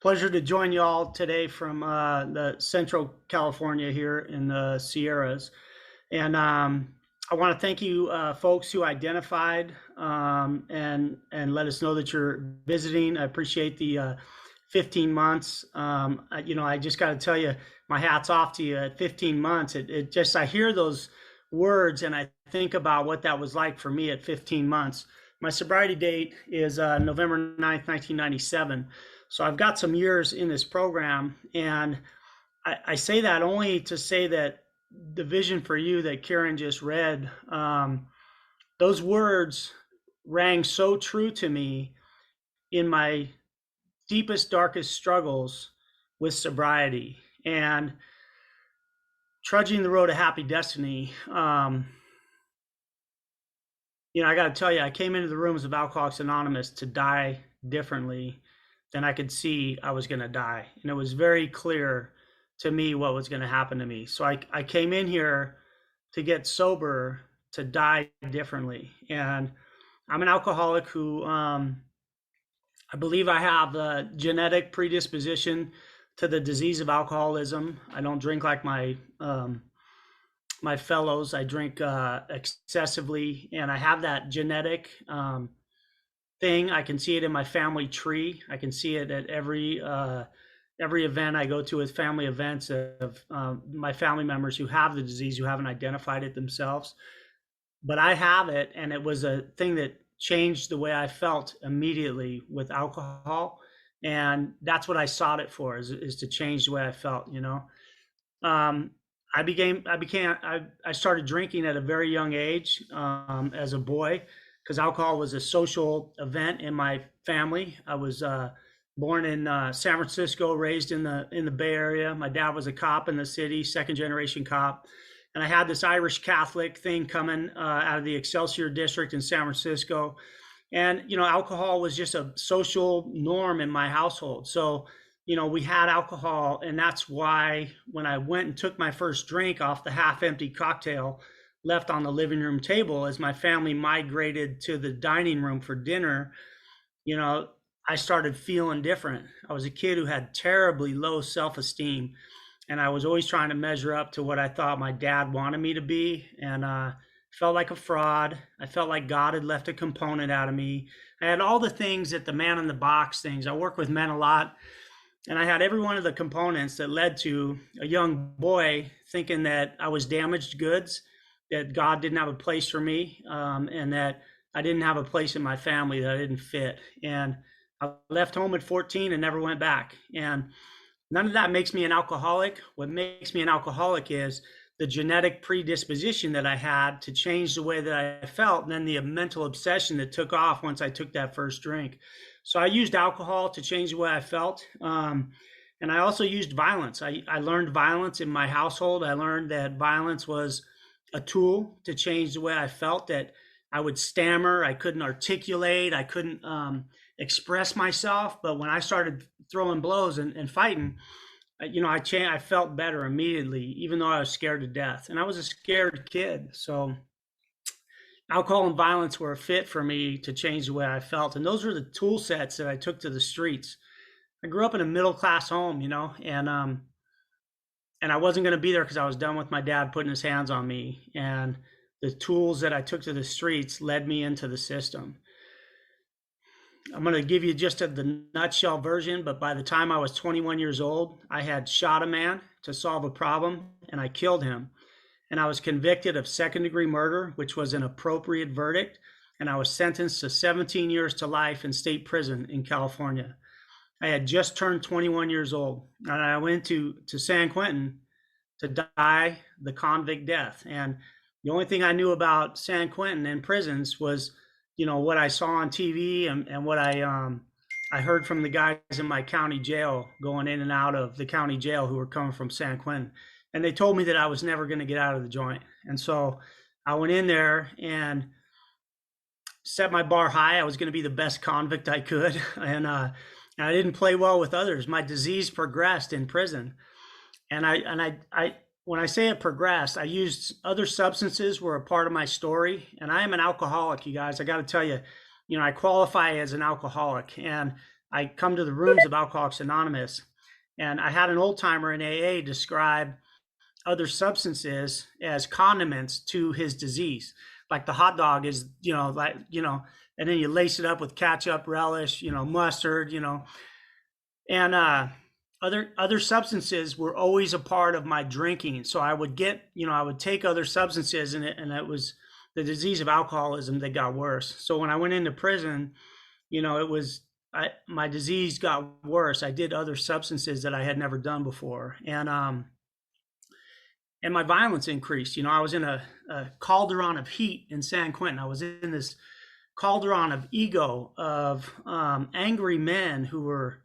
Pleasure to join you all today from the Central California here in the Sierras. And I want to thank you folks who identified and let us know that you're visiting. I appreciate the 15 months. I just got to tell you, my hat's off to you at 15 months. It just, I hear those words and I think about what that was like for me at 15 months. My sobriety date is November 9th, 1997. So I've got some years in this program, and I say that only to say that the vision for you that Karen just read, those words rang so true to me in my deepest, darkest struggles with sobriety and trudging the road to happy destiny. I got to tell you, I came into the rooms of Alcoholics Anonymous to die differently than I could see I was going to die. And it was very clear to me what was going to happen to me. So I came in here to get sober, to die differently. And I'm an alcoholic who I believe I have a genetic predisposition to the disease of alcoholism. I don't drink like my fellows. I drink excessively, and I have that genetic thing. I can see it in my family tree. I can see it at every event I go to with family events of my family members who have the disease, who haven't identified it themselves. But I have it, and it was a thing that changed the way I felt immediately with alcohol. And that's what I sought it for, is to change the way I felt, I started drinking at a very young age as a boy, because alcohol was a social event in my family. I was born in San Francisco, raised in the Bay Area. My dad was a cop in the city, second generation cop. And I had this Irish Catholic thing coming out of the Excelsior district in San Francisco. And, alcohol was just a social norm in my household. So, we had alcohol, and that's why when I went and took my first drink off the half-empty cocktail left on the living room table as my family migrated to the dining room for dinner, I started feeling different. I was a kid who had terribly low self-esteem, and I was always trying to measure up to what I thought my dad wanted me to be, and felt like a fraud. I felt like God had left a component out of me. I had all the things that the man in the box things. I work with men a lot, and I had every one of the components that led to a young boy thinking that I was damaged goods, that God didn't have a place for me, and that I didn't have a place in my family, that I didn't fit. And I left home at 14 and never went back. And none of that makes me an alcoholic. What makes me an alcoholic is the genetic predisposition that I had to change the way that I felt, and then the mental obsession that took off once I took that first drink. So I used alcohol to change the way I felt. And I also used violence. I learned violence in my household. I learned that violence was a tool to change the way I felt, that I would stammer, I couldn't articulate, I couldn't express myself. But when I started throwing blows and fighting, I felt better immediately, even though I was scared to death. And I was a scared kid. So alcohol and violence were a fit for me to change the way I felt. And those were the tool sets that I took to the streets. I grew up in a middle-class home, and I wasn't going to be there because I was done with my dad putting his hands on me. And the tools that I took to the streets led me into the system. I'm going to give you just the nutshell version, but by the time I was 21 years old, I had shot a man to solve a problem, and I killed him. And I was convicted of second-degree murder, which was an appropriate verdict, and I was sentenced to 17 years to life in state prison in California. I had just turned 21 years old, and I went to San Quentin to die the convict death. And the only thing I knew about San Quentin and prisons was, what I saw on TV and what I heard from the guys in my county jail going in and out of the county jail who were coming from San Quentin. And they told me that I was never going to get out of the joint. And so I went in there and set my bar high. I was going to be the best convict I could. And I didn't play well with others. My disease progressed in prison. And I when I say it progressed, I used other substances were a part of my story. And I am an alcoholic, you guys. I got to tell you, I qualify as an alcoholic. And I come to the rooms of Alcoholics Anonymous, and I had an old timer in AA describe other substances as condiments to his disease. Like the hot dog is, and then you lace it up with ketchup, relish, mustard, and other substances were always a part of my drinking. So I would I would take other substances, and it was the disease of alcoholism that got worse. So when I went into prison, my disease got worse. I did other substances that I had never done before, and my violence increased. I was in a cauldron of heat in San Quentin. I was in this cauldron of ego of angry men who were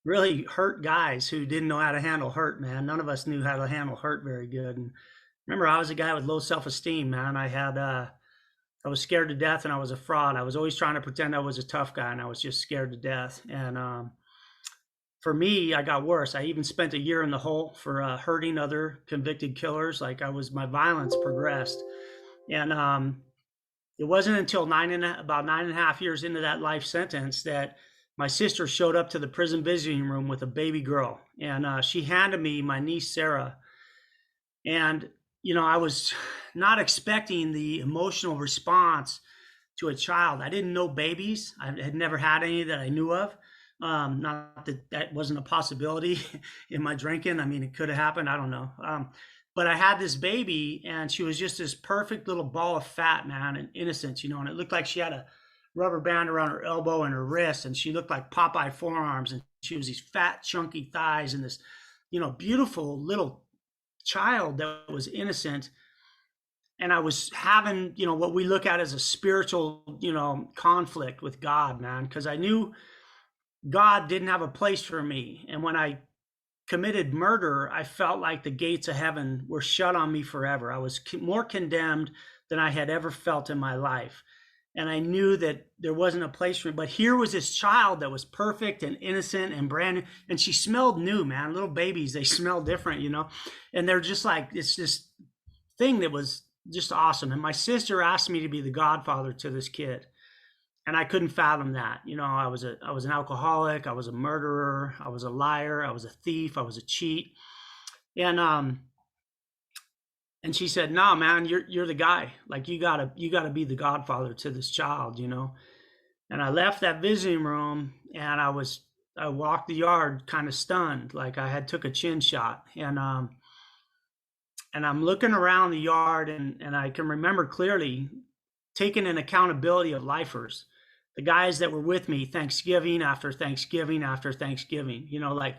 really hurt guys who didn't know how to handle hurt, man. None of us knew how to handle hurt very good. And remember, I was a guy with low self-esteem, man. I was scared to death, and I was a fraud. I was always trying to pretend I was a tough guy, and I was just scared to death. And for me, I got worse. I even spent a year in the hole for hurting other convicted killers. My violence progressed. And it wasn't until about 9.5 years into that life sentence that my sister showed up to the prison visiting room with a baby girl. And she handed me my niece, Sarah. And, I was not expecting the emotional response to a child. I didn't know babies. I had never had any that I knew of. Not that wasn't a possibility in my drinking. I mean, it could have happened. I don't know. But I had this baby, and she was just this perfect little ball of fat, man, and innocence, and it looked like she had a rubber band around her elbow and her wrist, and she looked like Popeye forearms, and she was these fat, chunky thighs, and this, beautiful little child that was innocent. And I was having, what we look at as a spiritual, conflict with God, man, because I knew God didn't have a place for me. And when I committed murder, I felt like the gates of heaven were shut on me forever. I was more condemned than I had ever felt in my life. And I knew that there wasn't a place for me. But here was this child that was perfect and innocent and brand new. And she smelled new, man. Little babies, they smell different, And they're just like, it's this thing that was just awesome. And my sister asked me to be the godfather to this kid. And I couldn't fathom that. I was an alcoholic. I was a murderer. I was a liar. I was a thief. I was a cheat. And she said, "No, man, you're the guy. Like you gotta be the godfather to this child, And I left that visiting room, and I walked the yard kind of stunned, like I had took a chin shot. And I'm looking around the yard, and I can remember clearly taking an accountability of lifers. The guys that were with me Thanksgiving after Thanksgiving after Thanksgiving, like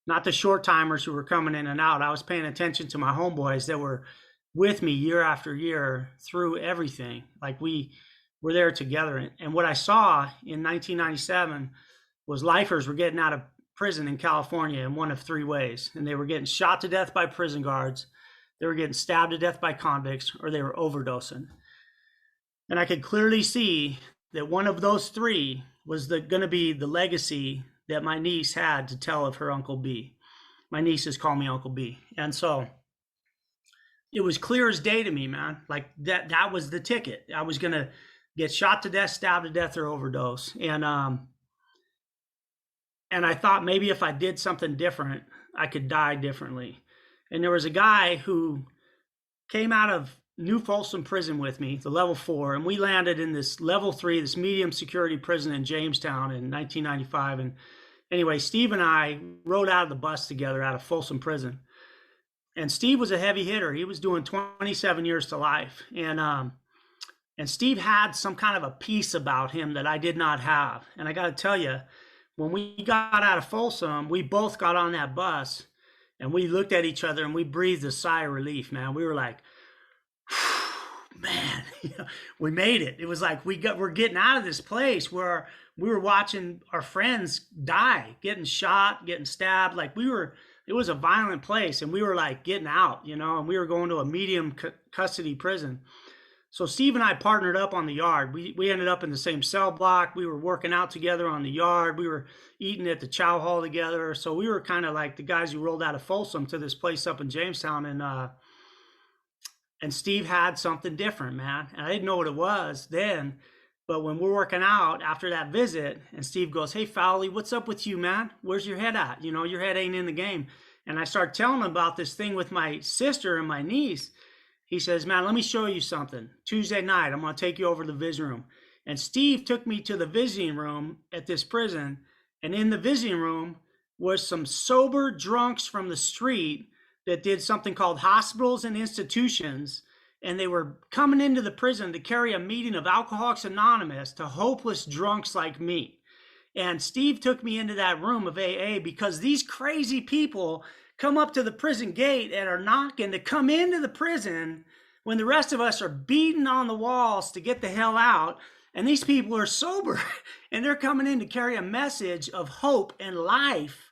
not the short timers who were coming in and out. I was paying attention to my homeboys that were with me year after year through everything. Like we were there together. And what I saw in 1997 was lifers were getting out of prison in California in one of three ways. And they were getting shot to death by prison guards, they were getting stabbed to death by convicts, or they were overdosing. And I could clearly see that one of those three was going to be the legacy that my niece had to tell of her Uncle B. My nieces call me Uncle B. And so it was clear as day to me, man. Like that was the ticket. I was going to get shot to death, stabbed to death, or overdose. And I thought maybe if I did something different, I could die differently. And there was a guy who came out of New Folsom Prison with me, the level 4, and we landed in this level 3, this medium security prison in Jamestown in 1995. And anyway, Steve and I rode out of the bus together out of Folsom Prison. And Steve was a heavy hitter. He was doing 27 years to life. And Steve had some kind of a peace about him that I did not have. And I got to tell you, when we got out of Folsom, we both got on that bus and we looked at each other and we breathed a sigh of relief, man. We were like, man, we made it. It was like we're getting out of this place where we were watching our friends die, getting shot, getting stabbed. Like it was a violent place, and we were like getting out, and we were going to a medium custody prison. So Steve and I partnered up on the yard. We ended up in the same cell block. We were working out together on the yard. We were eating at the chow hall together. So we were kind of like the guys who rolled out of Folsom to this place up in Jamestown. And Steve had something different, man. And I didn't know what it was then, But when we're working out after that visit, and Steve goes, "Hey, Fowley, what's up with you, man? Where's your head at? You know, your head ain't in the game." And I start telling him about this thing with my sister and my niece. He says, "Man, let me show you something. Tuesday night, I'm going to take you over to the visit room." And Steve took me to the visiting room at this prison. And in the visiting room was some sober drunks from the street that did something called hospitals and institutions. And they were coming into the prison to carry a meeting of Alcoholics Anonymous to hopeless drunks like me. And Steve took me into that room of AA because these crazy people come up to the prison gate and are knocking to come into the prison when the rest of us are beating on the walls to get the hell out. And these people are sober and they're coming in to carry a message of hope and life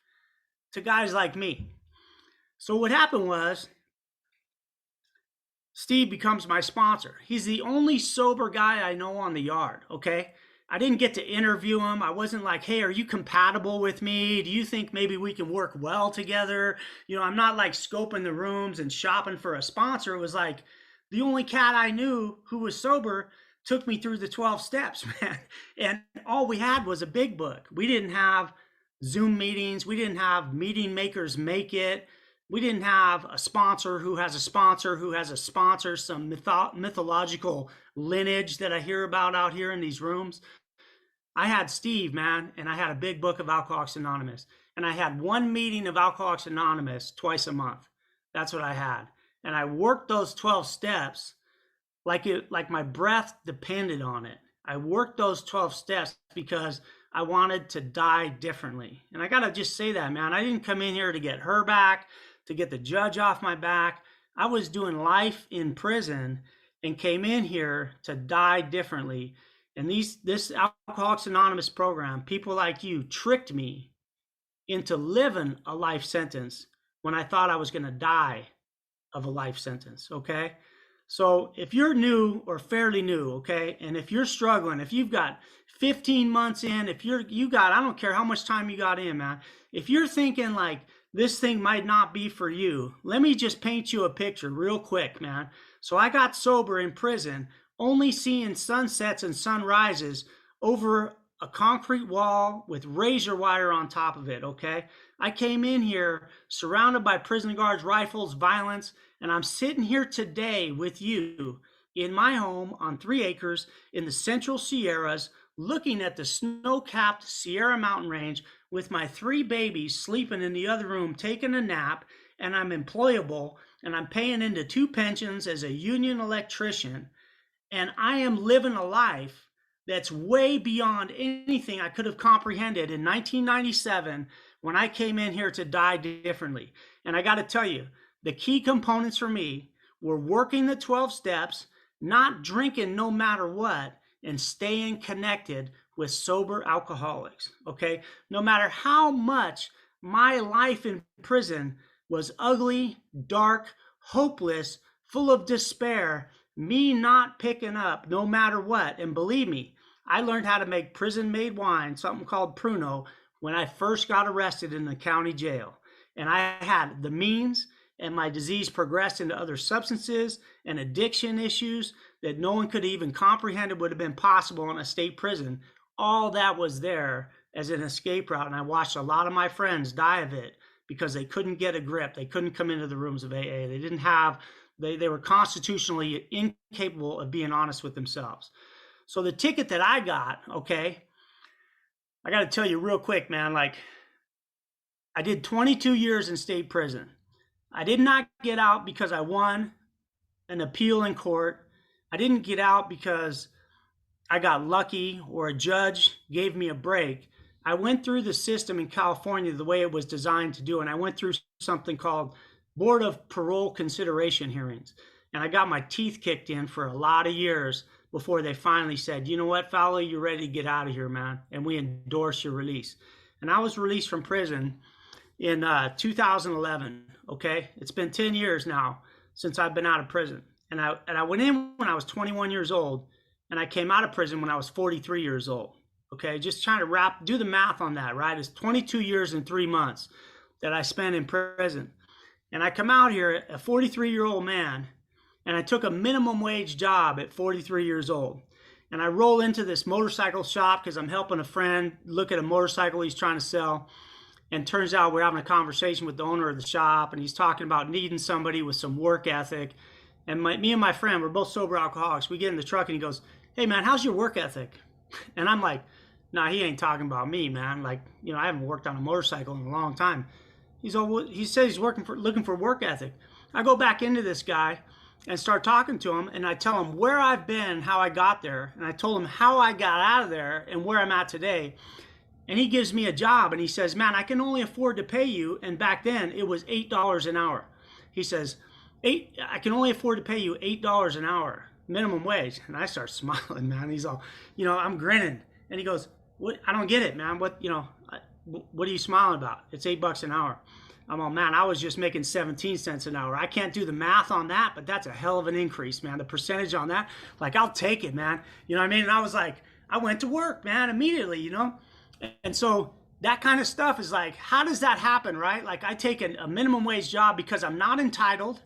to guys like me. So what happened was Steve becomes my sponsor. He's the only sober guy I know on the yard, okay? I didn't get to interview him. I wasn't like, "Hey, are you compatible with me? Do you think maybe we can work well together?" You know, I'm not like scoping the rooms and shopping for a sponsor. It was like the only cat I knew who was sober took me through the 12 steps, man. And all we had was a big book. We didn't have Zoom meetings. We didn't have meeting makers make it. We didn't have a sponsor who has a sponsor who has a sponsor, some mythological lineage that I hear about out here in these rooms. I had Steve, man, and I had a big book of Alcoholics Anonymous. And I had one meeting of Alcoholics Anonymous twice a month. That's what I had. And I worked those 12 steps like my breath depended on it. I worked those 12 steps because I wanted to die differently. And I got to just say that, man. I didn't come in here to get her back, to get the judge off my back. I was doing life in prison and came in here to die differently. And this Alcoholics Anonymous program, people like you tricked me into living a life sentence when I thought I was going to die of a life sentence, okay? So if you're new or fairly new, okay, and if you're struggling, if you've got 15 months in, if you got, I don't care how much time you got in, man, if you're thinking like this thing might not be for you, let me just paint you a picture real quick, man. So I got sober in prison, only seeing sunsets and sunrises over a concrete wall with razor wire on top of it, okay? I came in here surrounded by prison guards, rifles, violence, and I'm sitting here today with you in my home on 3 acres in the Central Sierras, looking at the snow-capped Sierra Mountain Range with my 3 babies sleeping in the other room, taking a nap, and I'm employable, and I'm paying into 2 pensions as a union electrician, and I am living a life that's way beyond anything I could have comprehended in 1997 when I came in here to die differently. And I got to tell you, the key components for me were working the 12 steps, not drinking no matter what, and staying connected with sober alcoholics, okay? No matter how much my life in prison was ugly, dark, hopeless, full of despair, me not picking up no matter what. And believe me, I learned how to make prison-made wine, something called Pruno, when I first got arrested in the county jail. And I had the means, and my disease progressed into other substances and addiction issues that no one could even comprehend it would have been possible in a state prison. All that was there as an escape route, and I watched a lot of my friends die of it because they couldn't get a grip. They couldn't come into the rooms of AA. They didn't have, they were constitutionally incapable of being honest with themselves. So the ticket that I got, okay, I got to tell you real quick, man, like I did 22 years in state prison. I did not get out because I won an appeal in court. I didn't get out because I got lucky or a judge gave me a break. I went through the system in California the way it was designed to do, and I went through something called Board of Parole Consideration hearings. And I got my teeth kicked in for a lot of years before they finally said, "You know what, Fowler, you're ready to get out of here, man, and we endorse your release." And I was released from prison in 2011, okay? It's been 10 years now since I've been out of prison. And I went in when I was 21 years old, and I came out of prison when I was 43 years old, okay? Just trying to do the math on that, right? It's 22 years and 3 months that I spent in prison. And I come out here, a 43-year-old man, and I took a minimum wage job at 43 years old. And I roll into this motorcycle shop because I'm helping a friend look at a motorcycle he's trying to sell. And turns out we're having a conversation with the owner of the shop, and he's talking about needing somebody with some work ethic. And me and my friend, we're both sober alcoholics. We get in the truck and he goes, "Hey man, how's your work ethic?" And I'm like, "Nah, he ain't talking about me, man. Like, I haven't worked on a motorcycle in a long time." He says he's looking for work ethic. I go back into this guy and start talking to him, and I tell him where I've been, how I got there, and I told him how I got out of there and where I'm at today. And he gives me a job, and he says, "Man, I can only afford to pay you." And back then it was $8 an hour. He says, I can only afford to pay you $8 an hour, minimum wage." And I start smiling, man. He's all, I'm grinning. And he goes, "What? I don't get it, man. What are you smiling about? It's $8 an hour." I'm all, "Man, I was just making 17 cents an hour. I can't do the math on that, but that's a hell of an increase, man. The percentage on that, like, I'll take it, man." You know what I mean? And I was like, I went to work, man, immediately, And so that kind of stuff is like, how does that happen, right? Like, I take a minimum wage job because I'm not entitled.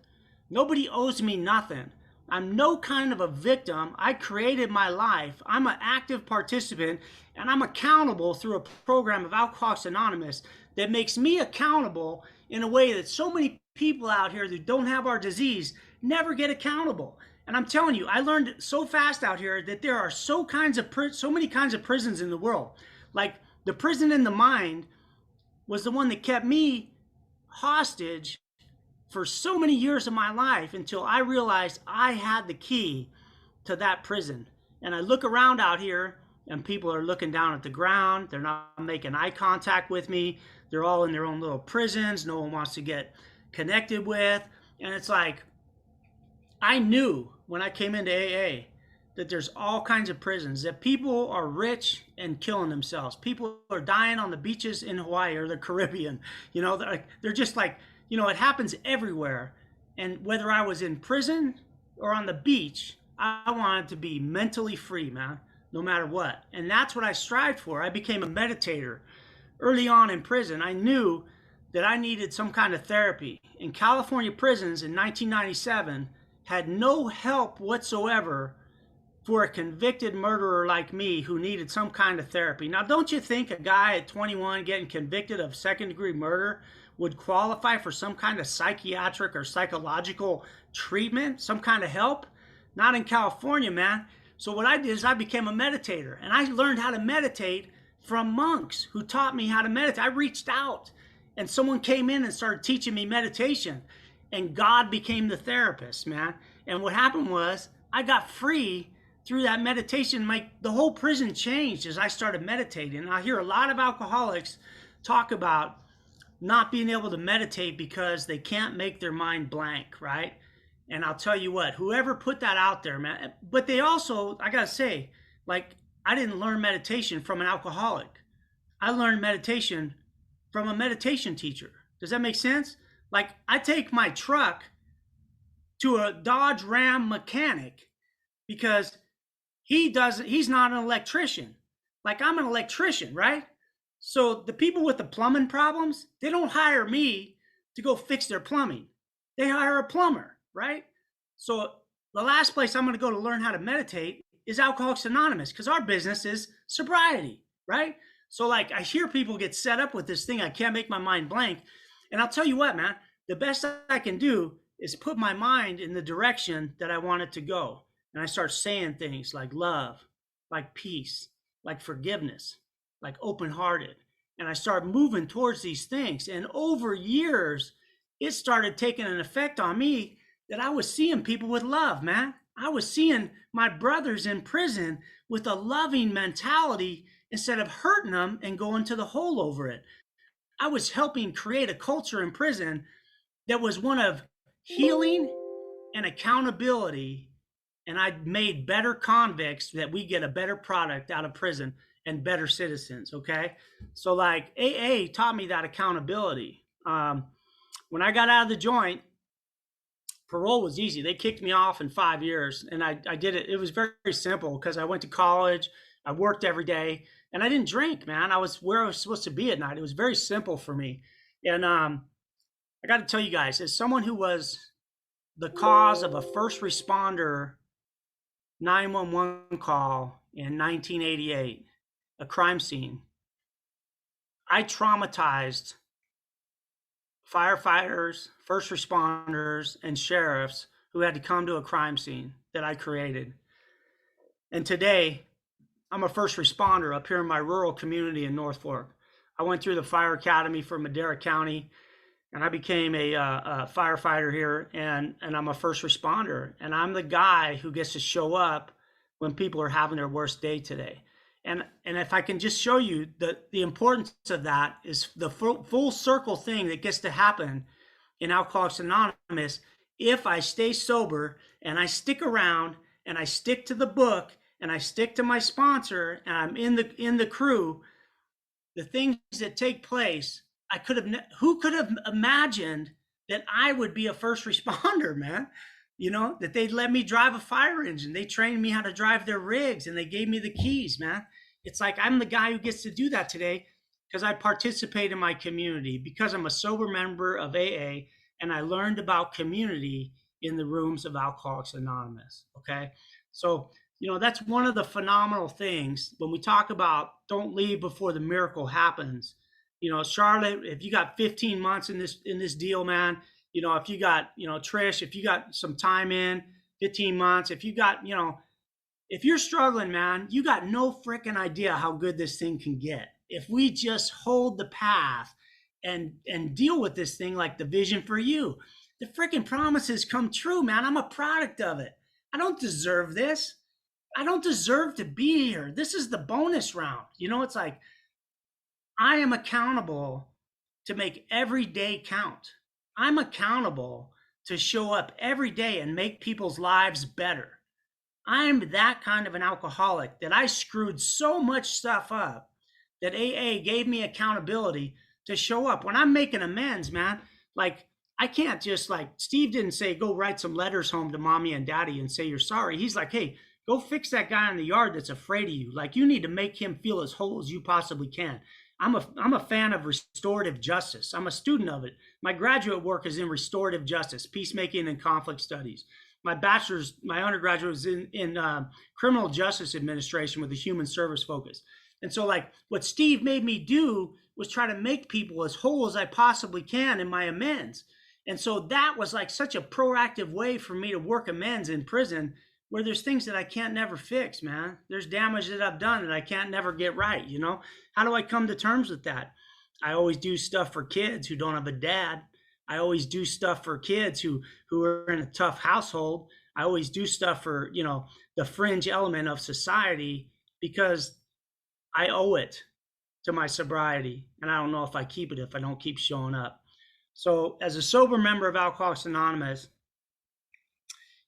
Nobody owes me nothing. I'm no kind of a victim. I created my life. I'm an active participant, and I'm accountable through a program of Alcoholics Anonymous that makes me accountable in a way that so many people out here that don't have our disease never get accountable. And I'm telling you, I learned so fast out here that there are so many kinds of prisons in the world. Like, the prison in the mind was the one that kept me hostage for so many years of my life until I realized I had the key to that prison. And I look around out here and people are looking down at the ground. They're not making eye contact with me. They're all in their own little prisons. No one wants to get connected with. And it's like, I knew when I came into AA that there's all kinds of prisons, that people are rich and killing themselves. People are dying on the beaches in Hawaii or the Caribbean. They're just like, it happens everywhere. And whether I was in prison or on the beach, I wanted to be mentally free, man, no matter what. And that's what I strived for. I became a meditator. Early on in prison, I knew that I needed some kind of therapy. In California prisons in 1997 had no help whatsoever for a convicted murderer like me who needed some kind of therapy. Now, don't you think a guy at 21 getting convicted of second-degree murder would qualify for some kind of psychiatric or psychological treatment, some kind of help? Not in California, man. So what I did is I became a meditator, and I learned how to meditate from monks who taught me how to meditate. I reached out, and someone came in and started teaching me meditation, and God became the therapist, man. And what happened was I got free through that meditation. The whole prison changed as I started meditating. And I hear a lot of alcoholics talk about not being able to meditate because they can't make their mind blank, right? And I'll tell you what, whoever put that out there, man, but they also, I gotta say, like, I didn't learn meditation from an alcoholic. I learned meditation from a meditation teacher. Does that make sense? Like, I take my truck to a Dodge Ram mechanic because he's not an electrician. Like, I'm an electrician, right? So the people with the plumbing problems, they don't hire me to go fix their plumbing. They hire a plumber, right? So the last place I'm going to go to learn how to meditate is Alcoholics Anonymous, because our business is sobriety, right? So, like, I hear people get set up with this thing, I can't make my mind blank. And I'll tell you what, man, the best I can do is put my mind in the direction that I want it to go. And I start saying things like love, like peace, like forgiveness, like open-hearted. And I start moving towards these things. And over years, it started taking an effect on me that I was seeing people with love, man. I was seeing my brothers in prison with a loving mentality instead of hurting them and going to the hole over it. I was helping create a culture in prison that was one of healing and accountability. And I made better convicts that we get a better product out of prison and better citizens, okay? So, like, AA taught me that accountability. When I got out of the joint, parole was easy. They kicked me off in 5 years, and I did it. It was very, very simple because I went to college, I worked every day, and I didn't drink, man. I was where I was supposed to be at night. It was very simple for me. And I got to tell you guys, as someone who was the cause of a first responder 911 call in 1988, a crime scene. I traumatized firefighters, first responders, and sheriffs who had to come to a crime scene that I created. And today, I'm a first responder up here in my rural community in North Fork. I went through the fire academy for Madera County, and I became a firefighter here, and I'm a first responder. And I'm the guy who gets to show up when people are having their worst day today. And if I can just show you the importance of that is the full circle thing that gets to happen in Alcoholics Anonymous if I stay sober and I stick around and I stick to the book and I stick to my sponsor and I'm in the crew. The things that take place, who could have imagined that I would be a first responder, man? You know, that they'd let me drive a fire engine. They trained me how to drive their rigs and they gave me the keys, man. It's like I'm the guy who gets to do that today because I participate in my community, because I'm a sober member of AA and I learned about community in the rooms of Alcoholics Anonymous. Okay. So, you know, that's one of the phenomenal things when we talk about don't leave before the miracle happens. You know, Charlotte, if you got 15 months in this deal, man, you know, if you got, you know, Trish, if you got some time in 15 months, if you got, you know, if you're struggling, man, you got no freaking idea how good this thing can get. If we just hold the path and deal with this thing like the vision for you, the freaking promises come true, man. I'm a product of it. I don't deserve this. I don't deserve to be here. This is the bonus round. You know, it's like I am accountable to make every day count. I'm accountable to show up every day and make people's lives better. I'm that kind of an alcoholic that I screwed so much stuff up that AA gave me accountability to show up. When I'm making amends, man, like I can't just like, Steve didn't say, go write some letters home to mommy and daddy and say you're sorry. He's like, hey, go fix that guy in the yard that's afraid of you. Like you need to make him feel as whole as you possibly can. I'm a fan of restorative justice. I'm a student of it. My graduate work is in restorative justice, peacemaking and conflict studies. My bachelor's, my undergraduate was in criminal justice administration with a human service focus. And so like what Steve made me do was try to make people as whole as I possibly can in my amends. And so that was like such a proactive way for me to work amends in prison where there's things that I can't never fix, man. There's damage that I've done that I can't never get right, you know? How do I come to terms with that? I always do stuff for kids who don't have a dad. I always do stuff for kids who are in a tough household. I always do stuff for, you know, the fringe element of society because I owe it to my sobriety. And I don't know if I keep it if I don't keep showing up. So as a sober member of Alcoholics Anonymous,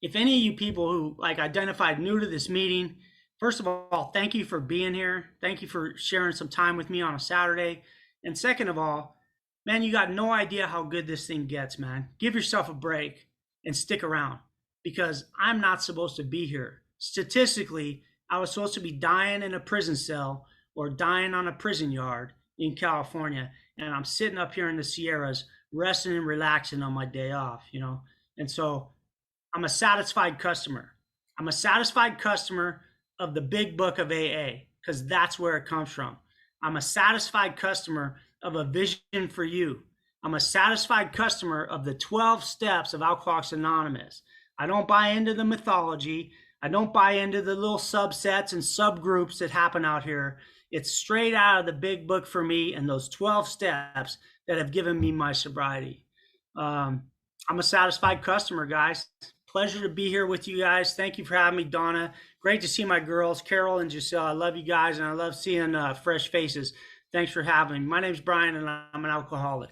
if any of you people who like identified new to this meeting, first of all, thank you for being here. Thank you for sharing some time with me on a Saturday. And second of all, man, you got no idea how good this thing gets, man. Give yourself a break and stick around because I'm not supposed to be here. Statistically, I was supposed to be dying in a prison cell or dying on a prison yard in California. And I'm sitting up here in the Sierras, resting and relaxing on my day off, you know? And so I'm a satisfied customer. I'm a satisfied customer of the big book of AA because that's where it comes from. I'm a satisfied customer of a vision for you. I'm a satisfied customer of the 12 steps of Alcoholics Anonymous. I don't buy into the mythology. I don't buy into the little subsets and subgroups that happen out here. It's straight out of the big book for me and those 12 steps that have given me my sobriety. I'm a satisfied customer, guys. Pleasure to be here with you guys. Thank you for having me, Donna. Great to see my girls, Carol and Giselle. I love you guys, and I love seeing fresh faces. Thanks for having me. My name's Brian, and I'm an alcoholic.